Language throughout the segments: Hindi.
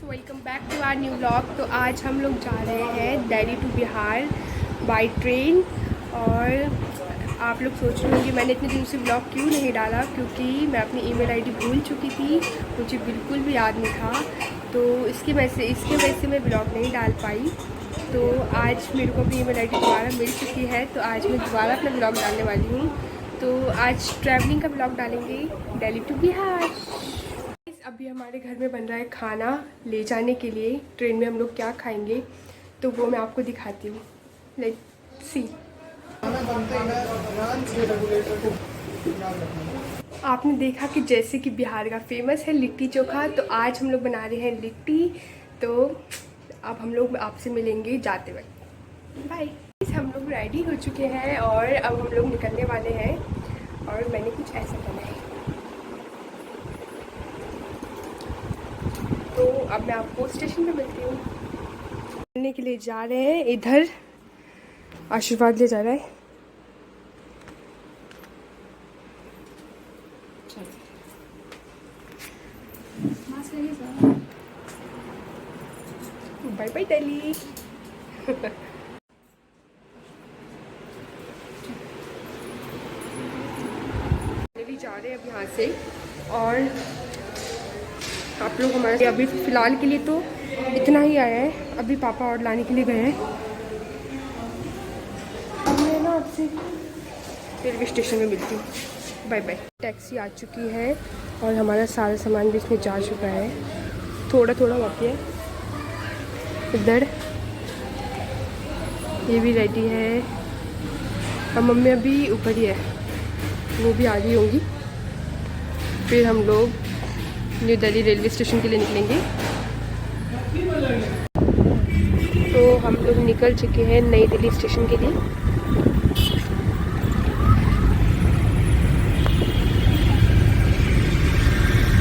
Welcome back to our new blog. तो आज हम लोग जा रहे हैं Delhi to Bihar by train. और आप लोग सोच रहे होंगे मैंने इतने दिन से ब्लॉग क्यों नहीं डाला, क्योंकि मैं अपनी ईमेल आईडी भूल चुकी थी, मुझे बिल्कुल भी याद नहीं था। तो इसके वजह से मैं ब्लॉग नहीं डाल पाई। तो आज मेरे को अपनी ईमेल आईडी दोबारा मिल चुकी है, तो आज मैं दोबारा अपना ब्लॉग डालने वाली हूँ। तो आज ट्रैवलिंग का ब्लॉग डालेंगे दिल्ली टू बिहार। अभी हमारे घर में बन रहा है खाना ले जाने के लिए। ट्रेन में हम लोग क्या खाएंगे तो वो मैं आपको दिखाती हूँ। Let's see. आपने देखा कि जैसे कि बिहार का फेमस है लिट्टी चोखा, तो आज हम लोग बना रहे हैं लिट्टी। तो अब हम लोग आपसे मिलेंगे जाते वक्त। बाय। हम लोग रेडी हो चुके हैं और अब हम लोग निकलने वाले हैं। और मैंने कुछ ऐसा बनाया है, तो अब मैं आपको स्टेशन पे मिलती हूँ। मिलने के लिए जा रहे हैं, इधर आशीर्वाद ले जा रहा है। Bye bye Delhi. दिल्ली जा रहे हैं अब यहाँ से। और आप लोग हमारे अभी फ़िलहाल के लिए तो इतना ही आया है। अभी पापा और लाने के लिए गए हैं। अब मैं ना आपसे रेलवे स्टेशन में मिलती हूँ। Bye bye. टैक्सी आ चुकी है और हमारा सारा सामान भी इसमें जा चुका है। थोड़ा थोड़ा बाकी है। इधर ये भी रेडी है और मम्मी अभी ऊपर ही है, वो भी आ रही होंगी। फिर हम लोग न्यू दिल्ली रेलवे स्टेशन के लिए निकलेंगे। तो हम लोग निकल चुके हैं नई दिल्ली स्टेशन के लिए।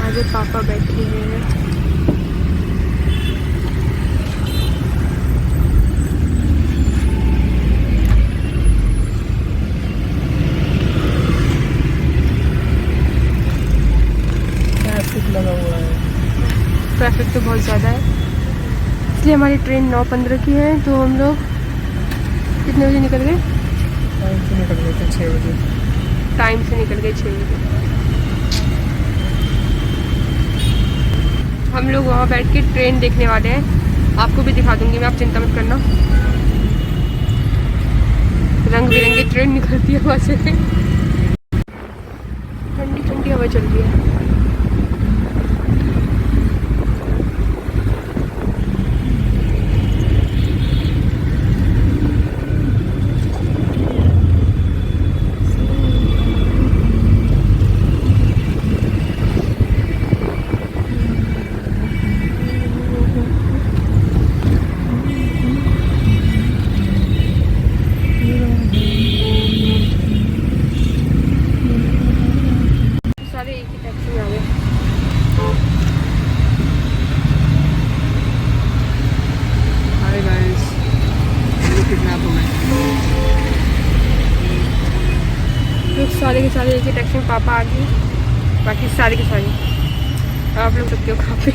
आगे पापा बैठे हैं। लगा हुआ है, ट्रैफिक तो बहुत ज़्यादा है, इसलिए हमारी ट्रेन 9:15 की है। तो हम लोग कितने बजे निकल गए? टाइम से निकल गए थे 6 बजे। टाइम से निकल गए 6 बजे। हम लोग वहाँ बैठ के ट्रेन देखने वाले हैं। आपको भी दिखा दूँगी मैं, आप चिंता मत करना। रंग बिरंगी ट्रेन निकलती है वहाँ से। ठंडी ठंडी हवा चल रही है। सारे के सारे एक ही टैक्सी में पापा आ गए, बाकी सारे के सारे आप लोग सकते हो कहाँ पे।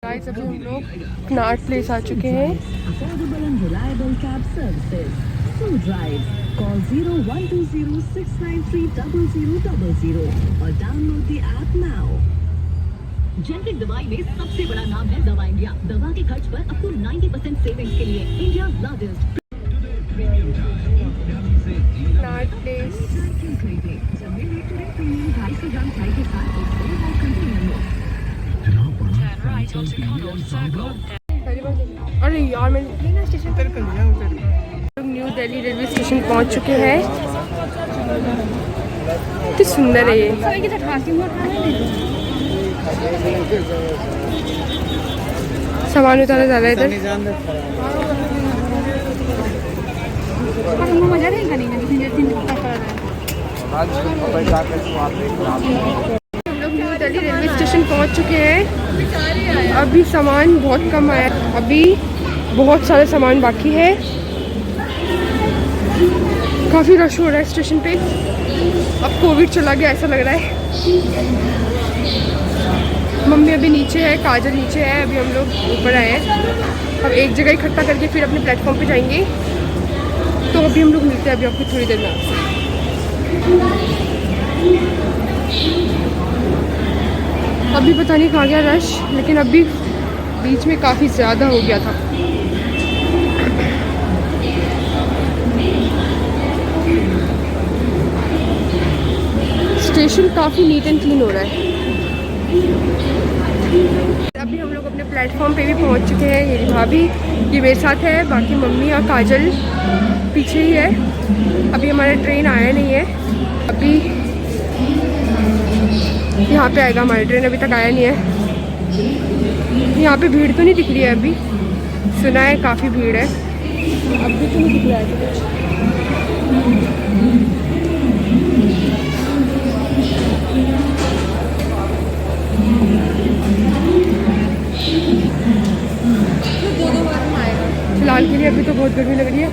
गाइस अभी हम लोग कनाट प्लेस आ चुके हैं। Call 0120693000 और download the app now. Generic दवाई में सबसे बड़ा नाम है दवा इंडिया। दवा के खर्च पर अप टू 90% सेविंग्स के लिए इंडिया लार्जेस्ट कनाट प्लेस। 250 ग्राम चाय के साथ एक अरे यार मैं स्टेशन पर न्यू दिल्ली रेलवे स्टेशन पहुंच चुके हैं। कितनी सुंदर है ये। सामान उतारा जा रहा है इधर। हम लोग न्यू दिल्ली रेलवे स्टेशन पहुंच चुके हैं। अभी सामान बहुत कम आया, अभी बहुत सारे सामान बाकी है। काफ़ी रश हो रहा है स्टेशन पे। अब कोविड चला गया ऐसा लग रहा है। मम्मी अभी नीचे है, काजल नीचे है, अभी हम लोग ऊपर आए हैं। अब एक जगह इकट्ठा करके फिर अपने प्लेटफॉर्म पे जाएंगे। तो अभी हम लोग मिलते हैं अभी आपको थोड़ी देर में आपसे। अभी पता नहीं कहाँ गया रश, लेकिन अभी बीच में काफ़ी ज़्यादा हो गया था। स्टेशन काफ़ी नीट एंड क्लीन हो रहा है। अभी हम लोग अपने प्लेटफॉर्म पे भी पहुंच चुके हैं। ये भाभी ये मेरे साथ है, बाकी मम्मी और काजल पीछे ही है। अभी हमारा ट्रेन आया नहीं है, अभी यहाँ पे आएगा हमारा ट्रेन, अभी तक आया नहीं है। यहाँ पे भीड़ तो नहीं दिख रही है अभी, सुना है काफ़ी भीड़ है, अभी तो नहीं दिख रहा है कुछ। फिलहाल के लिए अभी तो बहुत गर्मी लग रही है।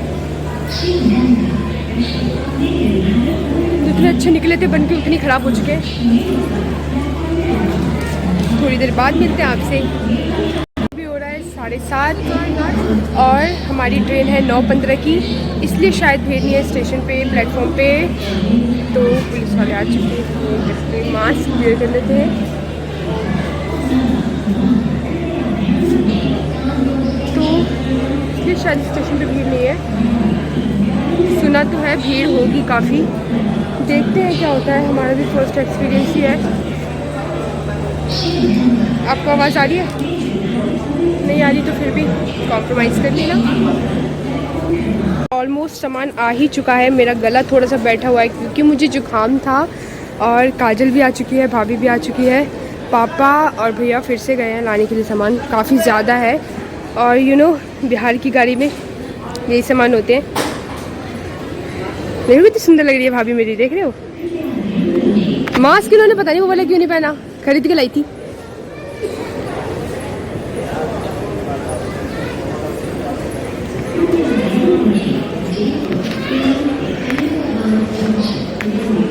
जितने अच्छे निकले थे बन के उतनी ख़राब हो चुके हैं। थोड़ी देर बाद मिलते हैं आपसे। अभी हो रहा है 7:30 और हमारी ट्रेन है 9:15 की, इसलिए शायद भीड़ नहीं है स्टेशन पे, प्लेटफॉर्म पे। तो पुलिस वाले आ चुके हैं, मास्क वेयर कर लेते हैं। तो शायद स्टेशन पे भीड़ नहीं है, सुना तो है भीड़ होगी काफ़ी। देखते हैं क्या होता है, हमारा भी फर्स्ट एक्सपीरियंस ही है। आपको आवाज़ आ रही है? नहीं आ रही तो फिर भी कॉम्प्रोमाइज़ कर लेना। ऑलमोस्ट सामान आ ही चुका है। मेरा गला थोड़ा सा बैठा हुआ है क्योंकि मुझे जुकाम था। और काजल भी आ चुकी है, भाभी भी आ चुकी है, पापा और भैया फिर से गए हैं लाने के लिए सामान। काफ़ी ज़्यादा है और बिहार की गाड़ी में यही सामान होते हैं। मेरे को इतनी सुंदर लग रही है भाभी मेरी, देख रहे हो। मास्क इन्होंने पता नहीं वो वाला क्यों नहीं पहना, खरीद के लाई थी।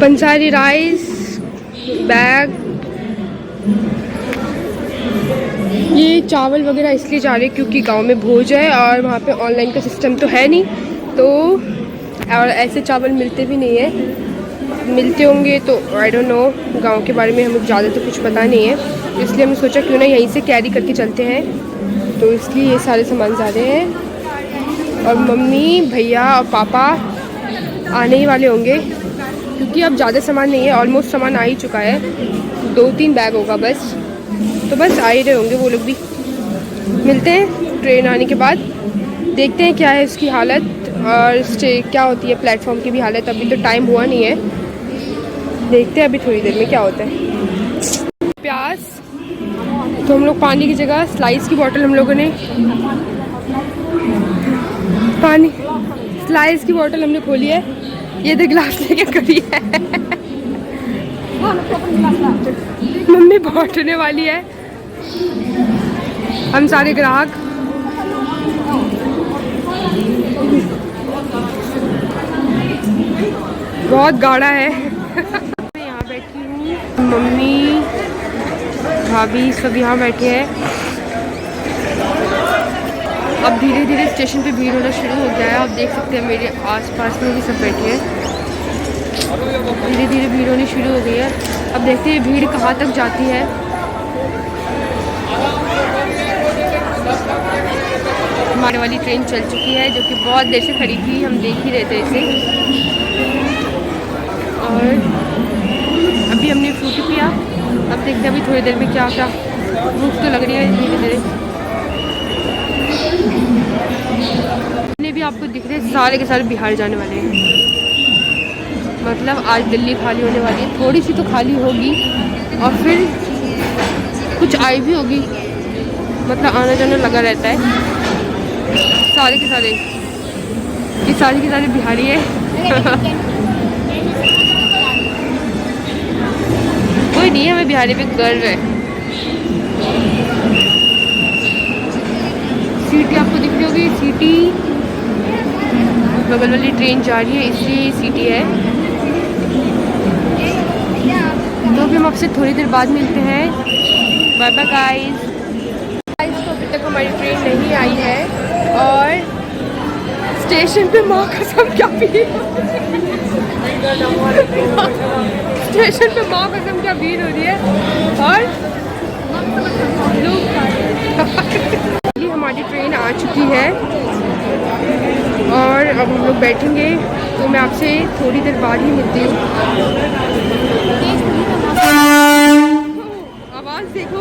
पंसारी राइस बैग, ये चावल वगैरह इसलिए जा रहे हैं क्योंकि गांव में भोज है और वहाँ पे ऑनलाइन का सिस्टम तो है नहीं, तो और ऐसे चावल मिलते भी नहीं है। मिलते होंगे तो आई डोंट नो, गांव के बारे में हमें ज़्यादा तो कुछ पता नहीं है, इसलिए हमने सोचा क्यों ना यहीं से कैरी करके चलते हैं। तो इसलिए ये सारे सामान जा रहे हैं और मम्मी भैया और पापा आने ही वाले होंगे क्योंकि अब ज़्यादा सामान नहीं है, ऑलमोस्ट सामान आ ही चुका है। 2-3 बैग होगा बस, तो बस आ ही रहे होंगे वो लोग भी। मिलते हैं ट्रेन आने के बाद, देखते हैं क्या है इसकी हालत और क्या होती है प्लेटफॉर्म की भी हालत। अभी तो टाइम हुआ नहीं है, देखते हैं अभी थोड़ी देर में क्या होता है। प्यास तो हम लोग पानी की जगह स्लाइस की बोतल हम लोगों ने पानी स्लाइस की बोतल हमने खोली है। ये तो गिलास लेके करी है मम्मी बांटने वाली है। हम सारे ग्राहक बहुत गाढ़ा है मैं यहाँ बैठी हूँ, मम्मी भाभी सब यहाँ बैठे हैं। अब धीरे धीरे स्टेशन पे भीड़ होना शुरू हो गया है। आप देख सकते हैं मेरे आसपास में भी सब बैठे हैं, धीरे धीरे भीड़ होनी शुरू हो गई है। अब देखते हैं भीड़ कहाँ तक जाती है। हमारे वाली ट्रेन चल चुकी है जो कि बहुत देर से खड़ी थी, हम देख ही रहे थे इसे। और अभी हमने फ्रूटी पिया अब देखते हैं अभी थोड़ी देर में क्या क्या, भूख तो लग रही है धीरे धीरे। भी आपको दिख रहे हैं सारे के सारे बिहार जाने वाले हैं, मतलब आज दिल्ली खाली होने वाली है, थोड़ी सी तो खाली होगी और फिर कुछ आई भी होगी, मतलब आना जाना लगा रहता है। सारे के सारे ये सारे के सारे बिहारी है। कोई नहीं है, हमें बिहारी पे गर्व है। सीटी आपको दिख रही होगी, सीटी बगल वाली ट्रेन जा रही है इसलिए सीटी है। तो भी हम आपसे थोड़ी देर बाद मिलते हैं। Bye bye guys. तो अभी तक हमारी ट्रेन नहीं आई है और स्टेशन पे माँ कसम क्या भीड़, स्टेशन पे माँ कसम क्या भीड़ हो रही है। और लोग हमारी ट्रेन आ चुकी है और अब हम लोग बैठेंगे, तो मैं आपसे थोड़ी देर बाद ही मिलती हूँ। आवाज़ देखो।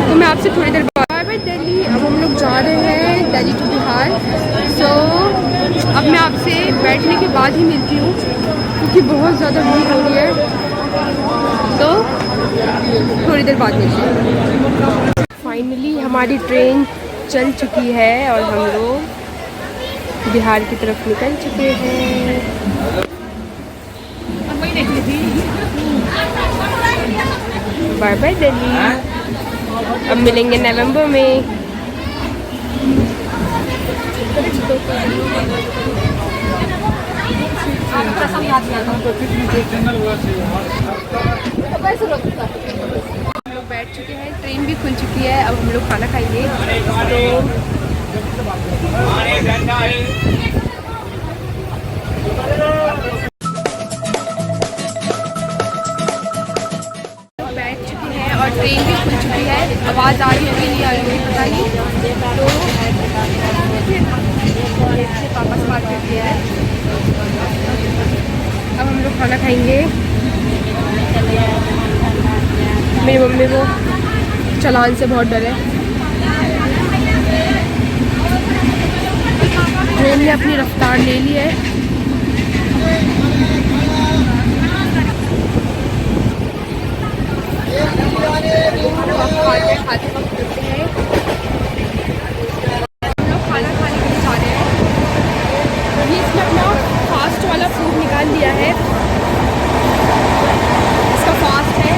तो मैं आपसे थोड़ी देर बाद दिल्ली, अब हम लोग जा रहे हैं दिल्ली टू बिहार। सो अब मैं आपसे बैठने के बाद ही मिलती हूँ क्योंकि बहुत ज़्यादा भीड़ हो रही है, तो थोड़ी देर बाद मिलती हूँ। फाइनली हमारी ट्रेन चल चुकी है और हम लोग बिहार की तरफ निकल चुके हैं। बाय बाय दिल्ली, अब मिलेंगे नवंबर में। हम लोग बैठ चुके हैं, ट्रेन भी खुल चुकी है, अब हम लोग खाना खाएंगे। तो बैठ चुके हैं और ट्रेन भी खुल चुकी है। आवाज़ आ रही होगी नहीं आ रही होगी पता नहीं। तो पापा से बात करती है। अब हम लोग खाना खाएंगे। मेरी मम्मी को चालान से बहुत डर है। ट्रेन ने अपनी रफ्तार ले ली है। खाते वक्त करते हैं हम लोग खाना खाने के लिए जा रहे हैं। ये इसमें अपना फास्ट वाला फूड निकाल दिया है, इसका फास्ट है।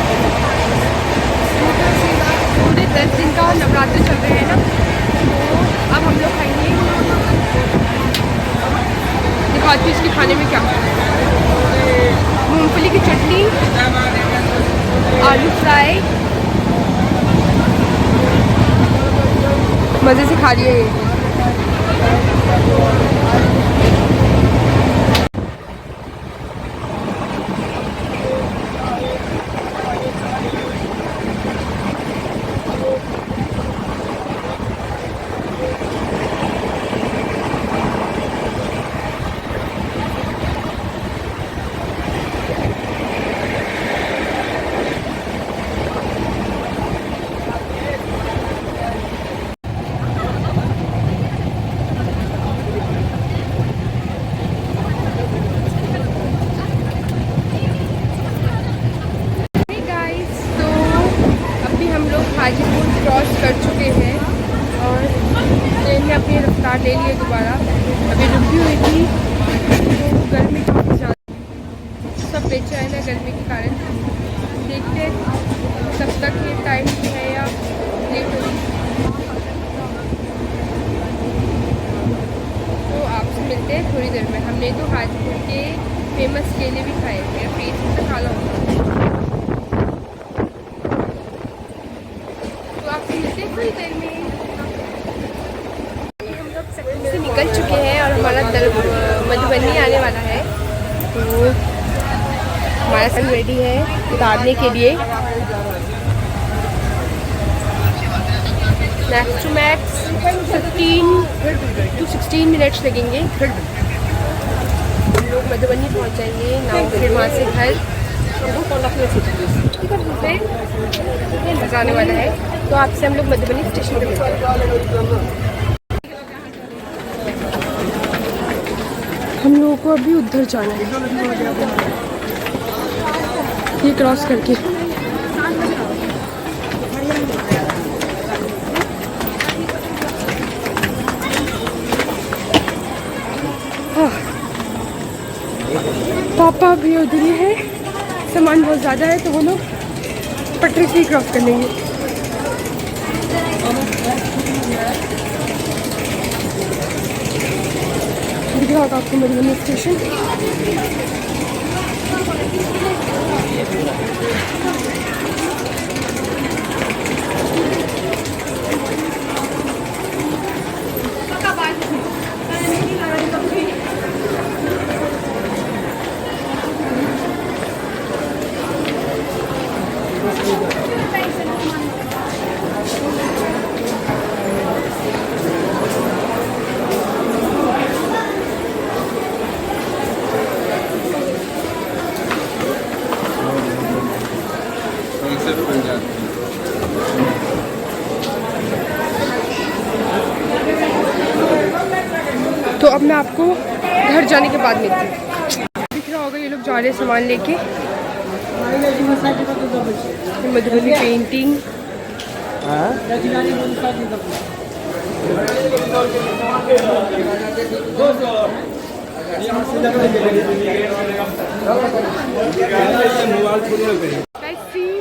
पूरे 10 दिन का नवरात्र चल रहे हैं ना, तो अब हम लोग खाएंगे। दिखाती हूँ इसके खाने में क्या, मूंगफली की चटनी, आलू फ्राई, मज़े से खा लिए ये। हाजीपुर क्रॉस कर चुके हैं और ट्रेन ने अपनी रफ्तार ले ली है दोबारा। अभी रुकी हुई थी तो गर्मी काफ़ी ज़्यादा, सब बेचैन है गर्मी के कारण। देखते कब तक ये टाइम है या लेट होगी। तो आपसे मिलते हैं थोड़ी देर में। हमने तो हाजीपुर के फेमस केले भी खाए, मेरा पेट से काला होगा। थोड़ी देर में हम लोग से निकल चुके हैं और हमारा मधुबनी आने वाला है, तो हमारा सब रेडी है उतारने के लिए। Max to max 15 to 16 minutes लगेंगे। हम लोग मधुबनी पहुंच जाएंगे नाव, फिर वहाँ से घर। मज़ा आने वाला है। तो आपसे हम लोग मधुबनी स्टेशन पे मिलते हैं। हम लोगों को अभी उधर जाना है, ये क्रॉस करके। पापा भी उधर ही है, सामान बहुत ज़्यादा है तो वो लोग पटरी से ही क्रॉस कर लेंगे। दिख रहा होगा आपको मधुबनी स्टेशन। तो अब मैं आपको घर जाने के बाद मिलती हूँ। दिख रहा होगा ये लोग जा रहे हैं सामान लेके। मधुबनी पेंटिंग,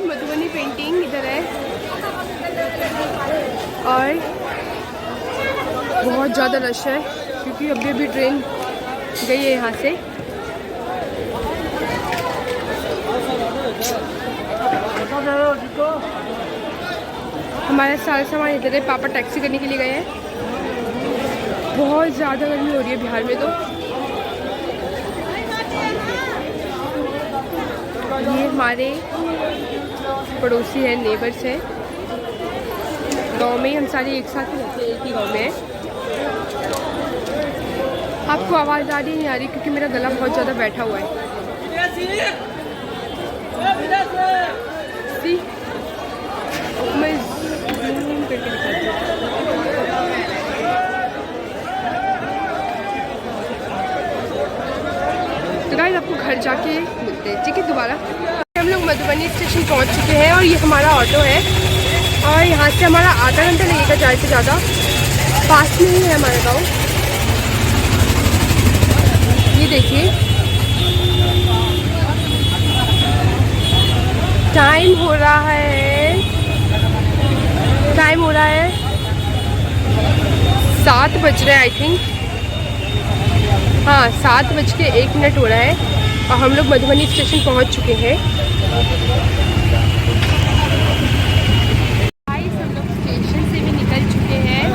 मधुबनी पेंटिंग इधर है और बहुत ज़्यादा रश है क्योंकि अभी ट्रेन गई है यहाँ से। हमारा सारा सामान इधर है, पापा टैक्सी करने के लिए गए हैं। बहुत ज़्यादा गर्मी हो रही है बिहार में। तो ये हमारे पड़ोसी हैं, नेबर्स हैं। गांव में हम सारे एक साथ ही रहते हैं, एक ही गांव में है। आपको आवाज़ आ रही है नहीं आ रही क्योंकि मेरा गला बहुत ज़्यादा बैठा हुआ है। मैं ज़ूम करके दिखाती हूँ। तो गाइस आपको घर जाके मिलते हैं, ठीक है दोबारा। हम लोग मधुबनी स्टेशन पहुँच चुके हैं और ये हमारा ऑटो है और यहाँ से हमारा आधा घंटा लगेगा ज़्यादा से ज़्यादा। पास में ही है हमारा गाँव। ये देखिए टाइम हो रहा है 7 बज रहे हैं आई थिंक। हाँ 7:01 हो रहा है और हम लोग मधुबनी स्टेशन पहुंच चुके हैं। हम लोग स्टेशन से भी निकल चुके हैं।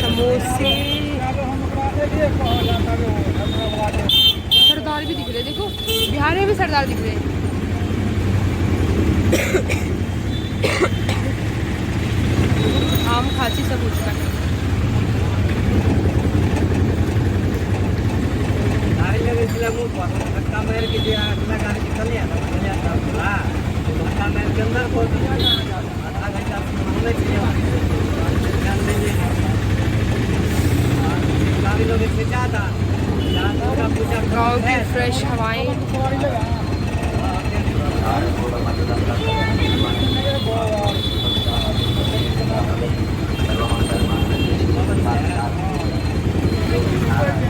समोसे, सरदार भी दिख रहे, देखो बिहार में भी सरदार दिख रहे हैं। आम खांसी सब हो चुका है। गाँव की फ्रेश हवाएं। लोग